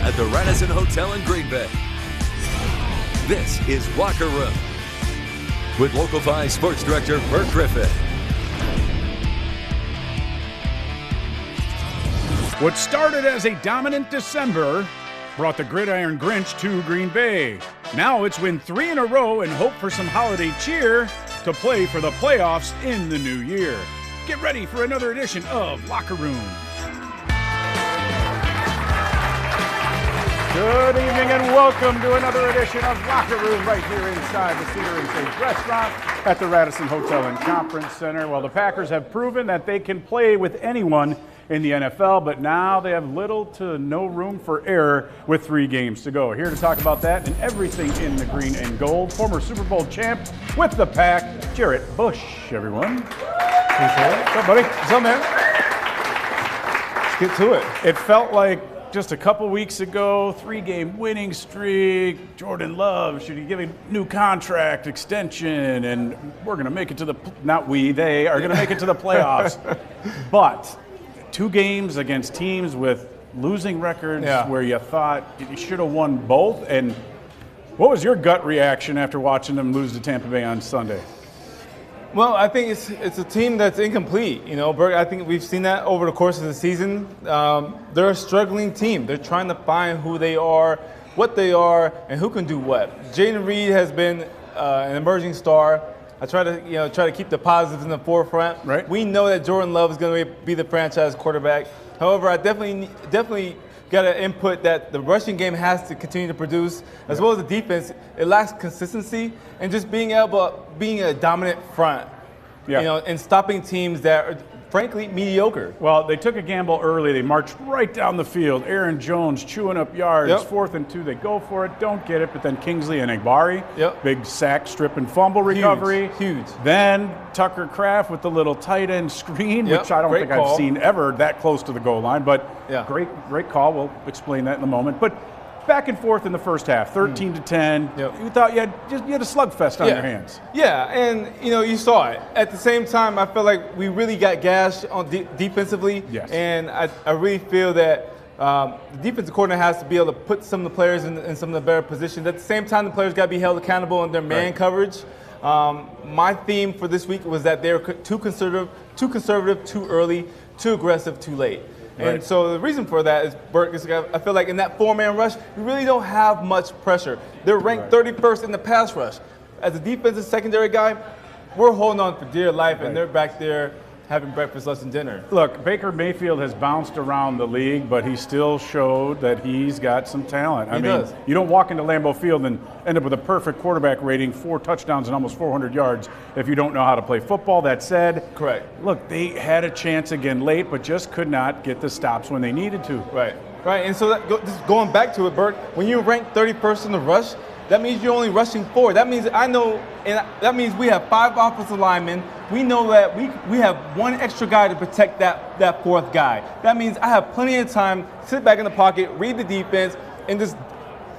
at the Radisson Hotel in Green Bay. This is Locker Room with Local 5 Sports Director Bert Griffin. What started as a dominant December brought the Gridiron Grinch to Green Bay. Now it's win 3 in a row and hope for some holiday cheer to play for the playoffs in the new year. Get ready for another edition of Locker Room. Good evening and welcome to another edition of Locker Room right here inside the Cedar and Sage restaurant at the Radisson Hotel and Conference Center. Well, the Packers have proven that they can play with anyone in the NFL, but now they have little to no room for error with 3 games to go. Here to talk about that and everything in the green and gold, former Super Bowl champ with the Pack, Jarrett Bush, everyone. What's up, buddy? What's up, man? Let's get to it. It felt like just a couple weeks ago, 3-game winning streak, Jordan Love should be given a new contract extension, and we're going to make it to they are going to make it to the playoffs. But 2 games against teams with losing records where you thought you should have won both. And what was your gut reaction after watching them lose to Tampa Bay on Sunday? Well, I think it's a team that's incomplete. You know, Bert, I think we've seen that over the course of the season. They're a struggling team. They're trying to find who they are, what they are, and who can do what. Jaden Reed has been an emerging star. I try to keep the positives in the forefront. Right. We know that Jordan Love is going to be the franchise quarterback. However, I definitely got to input that the rushing game has to continue to produce, as well as the defense. It lacks consistency and just being a dominant front. Yeah. You know, and stopping teams that are frankly mediocre. Well, they took a gamble early. They marched right down the field. Aaron Jones chewing up yards. 4th and 2. They go for it, don't get it. But then Kingsley and Egbari, big sack, strip, and fumble recovery. Huge. Then Tucker Kraft with the little tight end screen, which I don't think I've seen ever that close to the goal line. But great call. We'll explain that in a moment. But back and forth in the first half, 13-10. You thought you had a slugfest on your hands. Yeah, and you saw it. At the same time, I feel like we really got gashed on defensively. Yes. And I really feel that the defensive coordinator has to be able to put some of the players in some of the better positions. At the same time, the players got to be held accountable in their man coverage. My theme for this week was that they're too conservative, too early, too aggressive, too late. And so the reason for that is, Bert, I feel like in that 4-man rush, we really don't have much pressure. They're ranked 31st in the pass rush. As a defensive secondary guy, we're holding on for dear life, and they're back there having breakfast, lunch, and dinner. Look, Baker Mayfield has bounced around the league, but he still showed that he's got some talent. I mean, you don't walk into Lambeau Field and end up with a perfect quarterback rating, 4 touchdowns and almost 400 yards if you don't know how to play football. That said, look, they had a chance again late, but just could not get the stops when they needed to. Right. And so just going back to it, Bert, when you rank 31st in the rush, that means you're only rushing 4. That means that means we have 5 offensive linemen. We know that we have 1 extra guy to protect that 4th guy. That means I have plenty of time to sit back in the pocket, read the defense, and just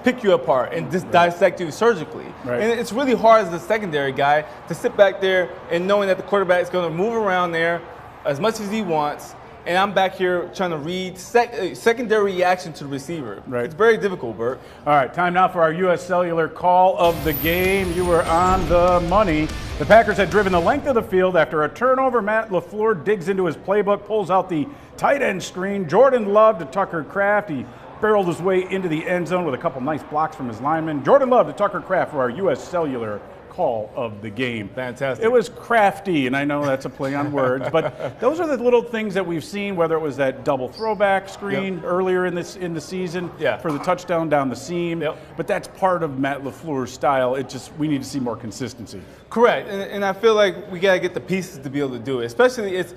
pick you apart and just dissect you surgically. And it's really hard as a secondary guy to sit back there and knowing that the quarterback is going to move around there as much as he wants. And I'm back here trying to read secondary reaction to the receiver. It's very difficult, Bert. All right, time now for our U.S. Cellular call of the game. You were on the money. The Packers had driven the length of the field after a turnover. Matt LaFleur digs into his playbook, pulls out the tight end screen. Jordan Love to Tucker Kraft. He barreled his way into the end zone with a couple nice blocks from his linemen. Jordan Love to Tucker Kraft for our U.S. Cellular call of the game. Fantastic. It was crafty, and I know that's a play on words, but those are the little things that we've seen, whether it was that double throwback screen earlier in the season for the touchdown down the seam, but that's part of Matt LaFleur's style. We need to see more consistency. Correct, and I feel like we got to get the pieces to be able to do it, especially it's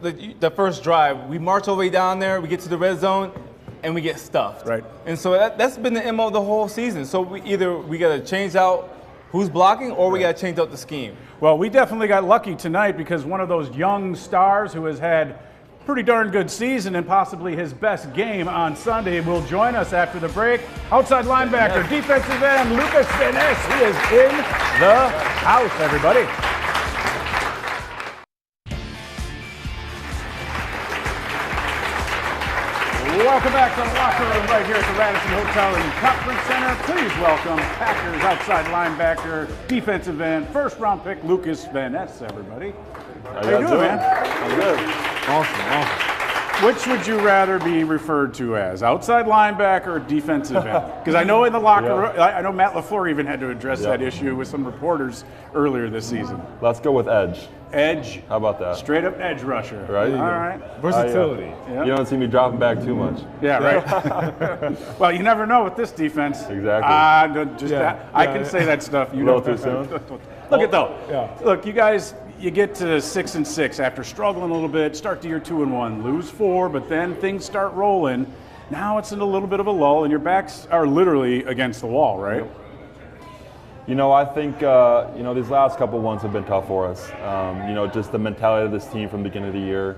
the first drive. We march all the way down there, we get to the red zone, and we get stuffed. And so that's been the MO the whole season. So we got to change out who's blocking, or we got to change out the scheme. Well, we definitely got lucky tonight because one of those young stars who has had pretty darn good season and possibly his best game on Sunday will join us after the break. Outside linebacker, defensive end, Lucas Finesse. He is in the house, everybody. Welcome back to the locker room right here at the Radisson Hotel and Conference Center. Please welcome Packers outside linebacker, defensive end, first-round pick Lucas Van Ness, everybody. How you doing, man? I'm good. Awesome. Which would you rather be referred to as, outside linebacker or defensive end? Because I know in the locker room, I know Matt LaFleur even had to address that issue with some reporters earlier this season. Let's go with edge. Edge. How about that? Straight up edge rusher. Right. All right. Versatility. You don't see me dropping back too much. Yeah, right. Well, you never know with this defense. Exactly. I can say that stuff. You A know little too soon. Look at though. Yeah. Look, you guys, you get to 6-6 after struggling a little bit. Start the year 2-1, lose 4, but then things start rolling. Now it's in a little bit of a lull, and your backs are literally against the wall, right? Yep. You know, I think these last couple ones have been tough for us. Just the mentality of this team from the beginning of the year.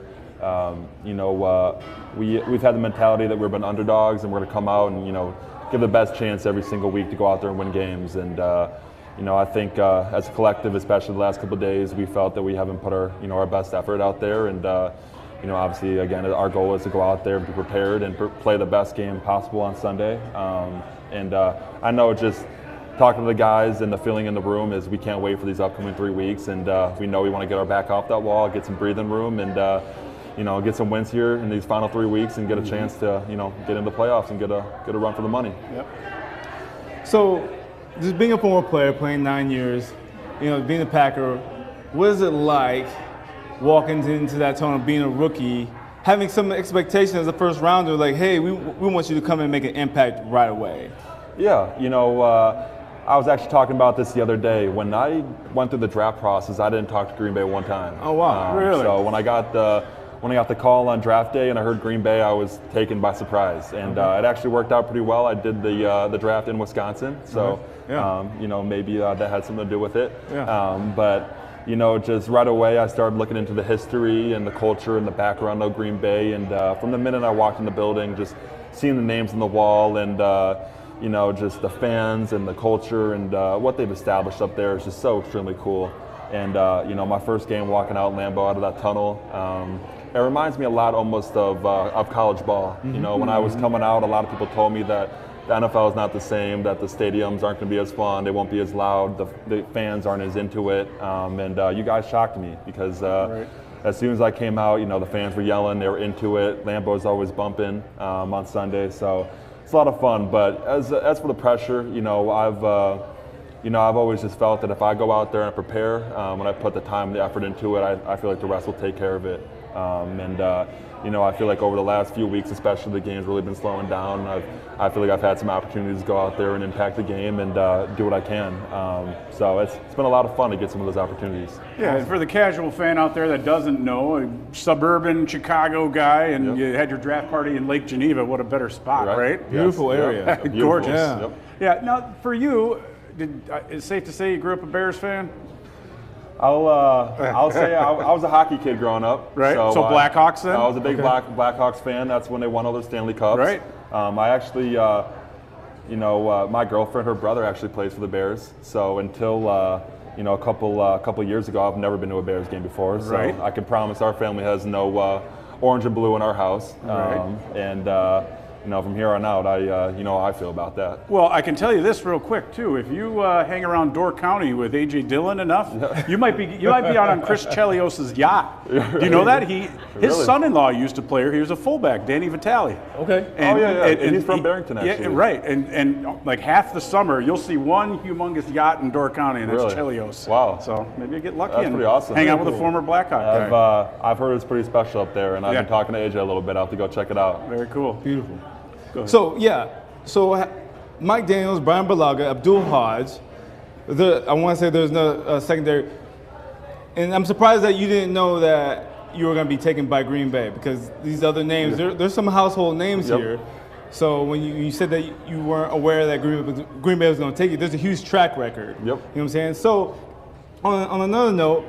We've had the mentality that we've been underdogs and we're going to come out and give the best chance every single week to go out there and win games. And I think as a collective, especially the last couple of days, we felt that we haven't put our best effort out there. And obviously, again, our goal is to go out there and be prepared and play the best game possible on Sunday. I know just talking to the guys and the feeling in the room is we can't wait for these upcoming 3 weeks, and we know we want to get our back off that wall, get some breathing room, and get some wins here in these final 3 weeks and get a chance to get into the playoffs and get a run for the money. Yep. So, just being a former player, playing 9 years, being a Packer, what is it like walking into that tone of being a rookie, having some expectations as a first rounder, like, hey, we want you to come and make an impact right away? Yeah, I was actually talking about this the other day. When I went through the draft process, I didn't talk to Green Bay one time. Oh wow, really? So when I got the call on draft day and I heard Green Bay, I was taken by surprise, and it actually worked out pretty well. I did the draft in Wisconsin, so maybe that had something to do with it. Yeah. But just right away, I started looking into the history and the culture and the background of Green Bay, and from the minute I walked in the building, just seeing the names on the wall and just the fans and the culture and what they've established up there is just so extremely cool. And my first game walking out Lambeau out of that tunnel, it reminds me a lot almost of college ball. Mm-hmm. When I was coming out, a lot of people told me that the NFL is not the same, that the stadiums aren't going to be as fun, they won't be as loud, the fans aren't as into it, and you guys shocked me because as soon as I came out, the fans were yelling, they were into it. Lambeau's always bumping on Sunday, so it's a lot of fun. But as for the pressure, I've always just felt that if I go out there and prepare, when I put the time and the effort into it, I feel like the rest will take care of it. I feel like over the last few weeks, especially, the game's really been slowing down. I feel like I've had some opportunities to go out there and impact the game and do what I can. So it's been a lot of fun to get some of those opportunities. Yeah, and for the casual fan out there that doesn't know, a suburban Chicago guy, and you had your draft party in Lake Geneva. What a better spot, right? Beautiful area. Yep. Gorgeous. Yeah. Yep. Yeah. Now, for you, it's safe to say you grew up a Bears fan? I'll say I was a hockey kid growing up. Right. So Blackhawks then? I was a big Blackhawks fan. That's when they won all those Stanley Cups. Right. I actually, my girlfriend, her brother actually plays for the Bears. So until a couple years ago, I've never been to a Bears game before. So right. I can promise our family has no orange and blue in our house. Right. From here on out, how I feel about that. Well, I can tell you this real quick too. If you hang around Door County with A.J. Dillon enough, you might be out on Chris Chelios's yacht. Do you know that his son-in-law used to play here. He was a fullback, Danny Vitale. Okay. And he's from Barrington, actually. Yeah, right. And like half the summer, you'll see one humongous yacht in Door County, and that's Chelios. Wow. So maybe you get lucky That's and pretty awesome. hang out with a former Blackhawk guy. I've heard it's pretty special up there, and I've been talking to AJ a little bit. I'll have to go check it out. Very cool. Beautiful. So Mike Daniels, Brian Balaga, Abdul Hodge. I want to say there's no secondary. And I'm surprised that you didn't know that you were going to be taken by Green Bay, because these other names, there's some household names here. So when you said that you weren't aware that Green Bay was going to take you, there's a huge track record. Yep. You know what I'm saying? So on another note,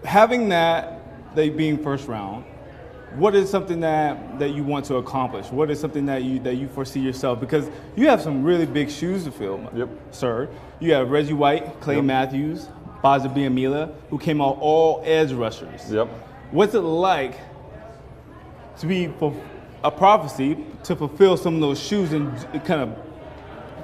having that, they being first round, what is something that you want to accomplish? What is something that you foresee yourself? Because you have some really big shoes to fill, sir. You have Reggie White, Clay Matthews, Baza Biamila, who came out all edge rushers. Yep. What's it like to be a prophecy to fulfill some of those shoes and kind of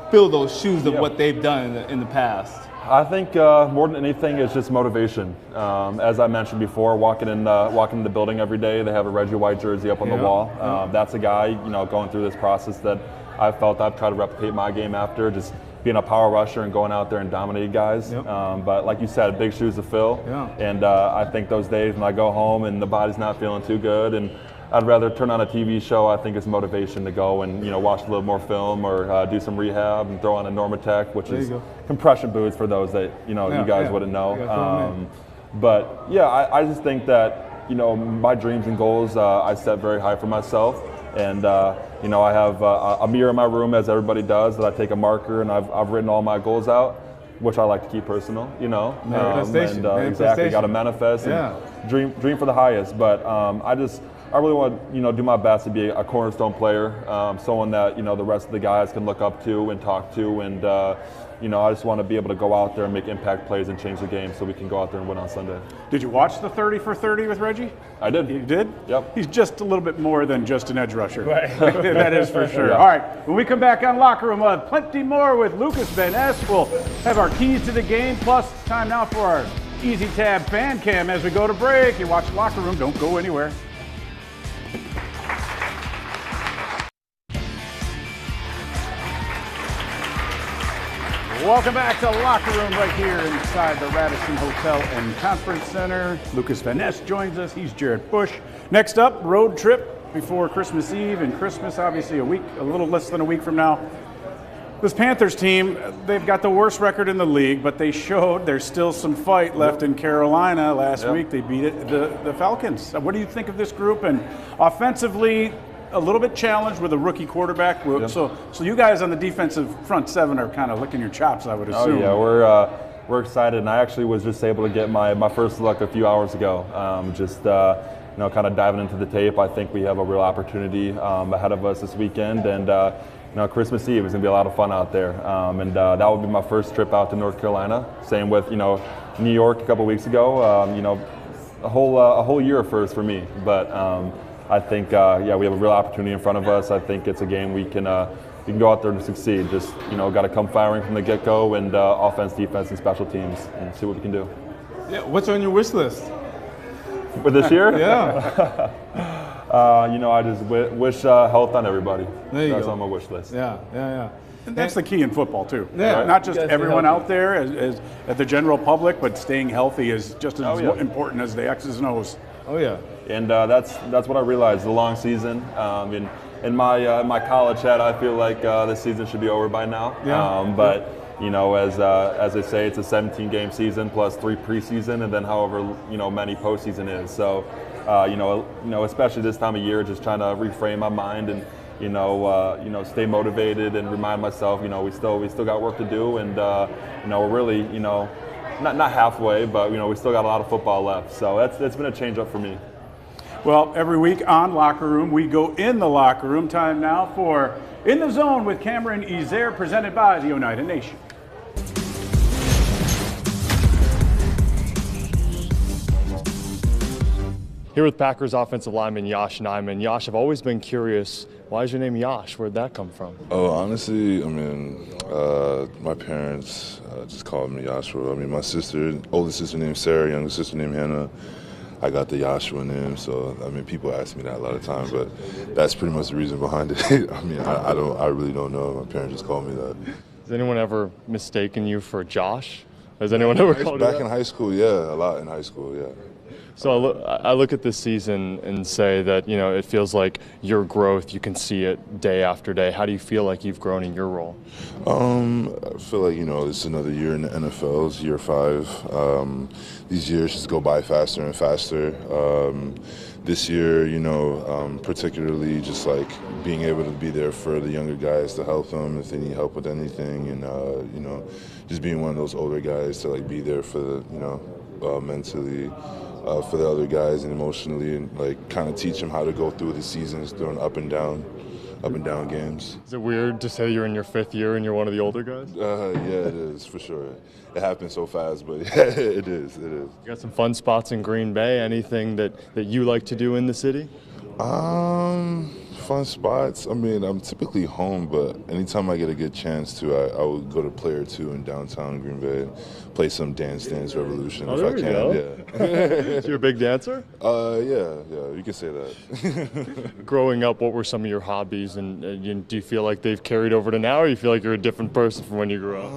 fill those shoes of what they've done in the past? I think more than anything, it's just motivation. As I mentioned before, walking in the building every day, they have a Reggie White jersey up on the wall. That's a guy, going through this process that I felt I've tried to replicate my game after, just being a power rusher and going out there and dominating guys. But like you said, big shoes to fill. And I think those days when I go home and the body's not feeling too good, and I'd rather turn on a TV show. I think it's motivation to go and watch a little more film or do some rehab and throw on a Normatec, which is compression boots for those that you guys wouldn't know. But yeah, I just think that my dreams and goals I set very high for myself, and I have a mirror in my room, as everybody does, that I take a marker and I've written all my goals out, which I like to keep personal. Manifestation. Exactly, got to manifest and dream for the highest. But I really want to, do my best to be a cornerstone player, someone that, the rest of the guys can look up to and talk to. And, I just want to be able to go out there and make impact plays and change the game so we can go out there and win on Sunday. Did you watch the 30 for 30 with Reggie? I did. You did? Yep. He's just a little bit more than just an edge rusher. Right. That is for sure. All right, when we come back on Locker Room, we'll have plenty more with Lucas Van Ness. We'll have our keys to the game, plus time now for our Easy Tab fan cam as we go to break. You watch Locker Room, don't go anywhere. Welcome back to Locker Room right here inside the Radisson Hotel and Conference Center. Lucas Van Ness joins us. He's Jared Bush. Next up, road trip before Christmas Eve and Christmas, obviously a little less than a week from now. This Panthers team, they've got the worst record in the league, but they showed there's still some fight left in Carolina. Last week they beat the Falcons. What do you think of this group? And offensively, a little bit challenged with a rookie quarterback. So you guys on the defensive front seven are kind of licking your chops, I would assume. Oh yeah, we're excited, and I actually was just able to get my first look a few hours ago. Kind of diving into the tape. I think we have a real opportunity ahead of us this weekend, and Christmas Eve is going to be a lot of fun out there. That will be my first trip out to North Carolina. Same with New York a couple weeks ago. A whole year first for me, but. I think, we have a real opportunity in front of us. I think it's a game we can go out there and succeed. Just, got to come firing from the get-go, and offense, defense, and special teams, and see what we can do. Yeah, what's on your wish list? For this year? Yeah. I just wish health on everybody. That's go. on my wish list. Yeah. And that's the key in football, too. Yeah. Not just everyone out there as the general public, but staying healthy is just as important as the X's and O's. Oh, yeah. And that's what I realized, the long season. In my college hat, I feel like this season should be over by now. But as they say, it's a 17-game season plus 3 preseason, and then however many postseason is. So especially this time of year, just trying to reframe my mind and stay motivated and remind myself we still got work to do, and we're really not halfway, but we still got a lot of football left. So it's been a change up for me. Well, every week on Locker Room, we go in the locker room. Time now for In the Zone with Cameron Ezer, presented by the Oneida Nation. Here with Packers offensive lineman Yosh Nijman. Yosh, I've always been curious, why is your name Yosh? Where'd that come from? Oh, honestly, my parents just called me Joshua. My older sister named Sarah, younger sister named Hannah. I got the Joshua name, so people ask me that a lot of times, but that's pretty much the reason behind it. I really don't know. My parents just called me that. Has anyone ever mistaken you for Josh? Has anyone ever called you that? Back in high school, yeah, a lot in high school, yeah. So I look at this season and say that, it feels like your growth, you can see it day after day. How do you feel like you've grown in your role? I feel like, it's another year in the NFL. It's year 5. These years just go by faster and faster. This year, particularly just like being able to be there for the younger guys to help them if they need help with anything, and, just being one of those older guys to like be there for the, mentally, for the other guys and emotionally, and like kind of teach them how to go through the seasons during up and down games. Is it weird to say you're in your 5th year and you're one of the older guys? Yeah, it is for sure. It happened so fast, but yeah, it is. You got some fun spots in Green Bay? Anything that you like to do in the city? Fun spots. I mean, I'm typically home, but anytime I get a good chance to, I would go to Player 2 in downtown Green Bay, play some Dance Dance Revolution if I can. Yeah. So you're a big dancer? Yeah, you can say that. Growing up, what were some of your hobbies, and do you feel like they've carried over to now, or you feel like you're a different person from when you grew up?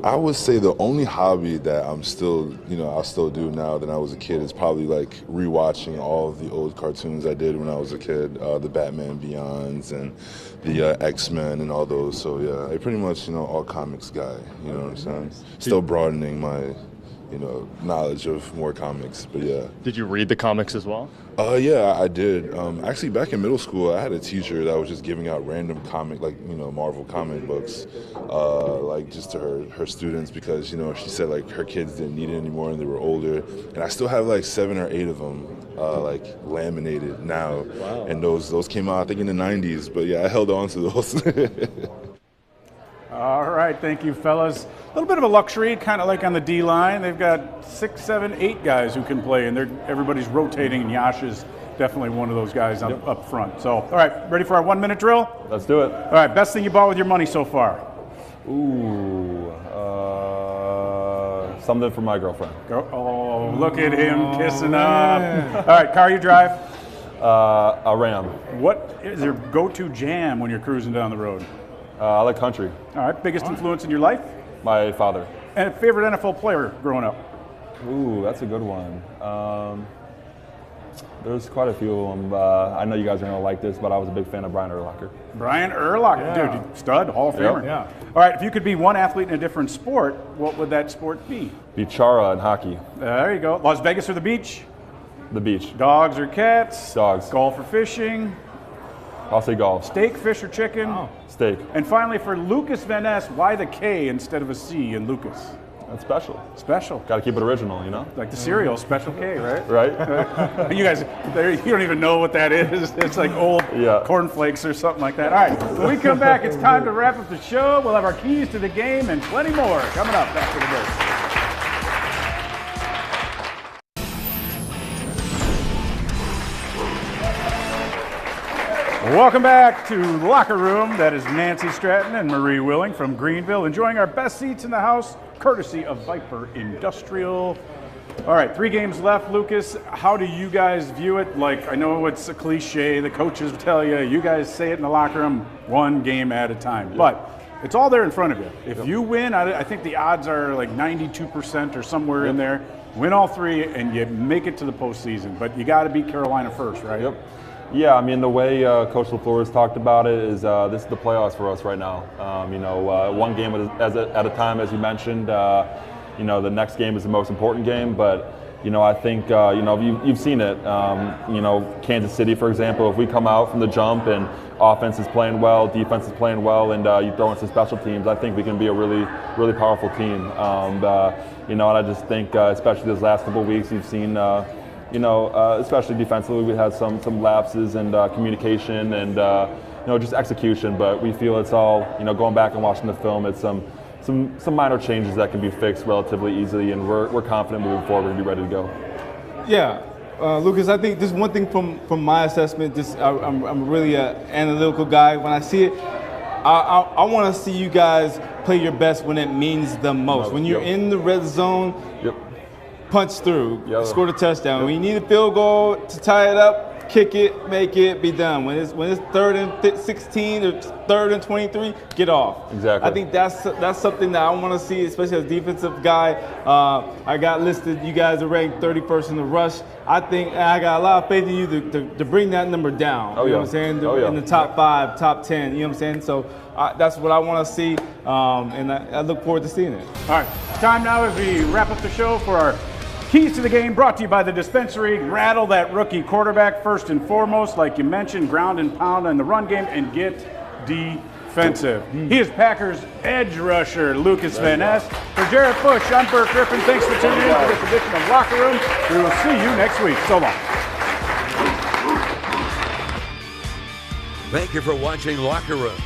I would say the only hobby that I'm still, I'll still do now than I was a kid is probably like rewatching all of the old cartoons I did when I was a kid, the Batman Beyonds and the X-Men and all those. So yeah, I pretty much, all comics guy, you know what I'm saying? Still broadening my, knowledge of more comics, but yeah. Did you read the comics as well? Yeah, I did. Actually, back in middle school, I had a teacher that was just giving out random Marvel comic books, like just to her students because, she said like her kids didn't need it anymore and they were older. And I still have like 7 or 8 of them, like laminated now. Wow. And those came out, I think, in the 90s. But yeah, I held on to those. All right, thank you, fellas. A little bit of a luxury, kind of like on the D line. They've got 6, 7, 8 guys who can play, and everybody's rotating, and Yash is definitely one of those guys up front. So, all right, ready for our 1-minute drill? Let's do it. All right, best thing you bought with your money so far? Ooh, something for my girlfriend. Oh, look at him kissing up. All right, car you drive? A Ram. What is your go-to jam when you're cruising down the road? I like country. All right, biggest influence in your life? My father. And a favorite NFL player growing up? Ooh, that's a good one. There's quite a few of them. I know you guys are going to like this, but I was a big fan of Brian Urlacher. Brian Urlacher, dude, stud, Hall of Famer. Yep. Yeah. All right, if you could be one athlete in a different sport, what would that sport be? Be Chara in hockey. There you go. Las Vegas or the beach? The beach. Dogs or cats? Dogs. Golf or fishing? I'll say golf. Steak, fish, or chicken? Oh. Steak. And finally, for Lucas Van Ness, why the K instead of a C in Lucas? That's special. Special. Got to keep it original, Like the cereal, Special K, right? Right? You guys, you don't even know what that is. It's like old cornflakes or something like that. All right, when we come back, it's time to wrap up the show. We'll have our keys to the game and plenty more coming up after the break. Welcome back to Locker Room. That is Nancy Stratton and Marie Willing from Greenville, enjoying our best seats in the house, courtesy of Viper Industrial. All right, 3 games left. Lucas, how do you guys view it? Like, I know it's a cliche, the coaches tell you, you guys say it in the locker room, 1 game at a time. Yep. But it's all there in front of you. If you win, I think the odds are like 92% or somewhere in there. Win all 3 and you make it to the postseason. But you got to beat Carolina first, right? Yep. Yeah, I mean, the way Coach LaFleur has talked about it is this is the playoffs for us right now. 1 game at a time, as you mentioned. The next game is the most important game, but I think you've seen it. Kansas City, for example, if we come out from the jump and offense is playing well, defense is playing well, and you throw in some special teams, I think we can be a really, really powerful team. And I just think, especially these last couple of weeks, you've seen. Especially defensively, we had some lapses and communication and just execution. But we feel it's all going back and watching the film. It's some minor changes that can be fixed relatively easily, and we're confident moving forward and be ready to go. Yeah, Lucas, I think just one thing from my assessment. I'm really an analytical guy. When I see it, I want to see you guys play your best when it means the most. When you're in the red zone. Yep. Punch through, score the touchdown. When you need a field goal to tie it up, kick it, make it, be done. When it's 3rd and 16 or 3rd and 23, get off. Exactly. I think that's something that I want to see, especially as a defensive guy. I got listed. You guys are ranked 31st in the rush. I think I got a lot of faith in you to bring that number down. You know what I'm saying? In the top 5, top 10. You know what I'm saying? So that's what I want to see, and I look forward to seeing it. All right, it's time now as we wrap up the show for our keys to the game, brought to you by the dispensary. Rattle that rookie quarterback first and foremost, like you mentioned, ground and pound in the run game, and get defensive. He is Packers edge rusher, Lucas Van Ness. For Jared Bush, I'm Burt Griffin. Thanks for tuning in to this edition of Locker Room. We will see you next week. So long. Thank you for watching Locker Room.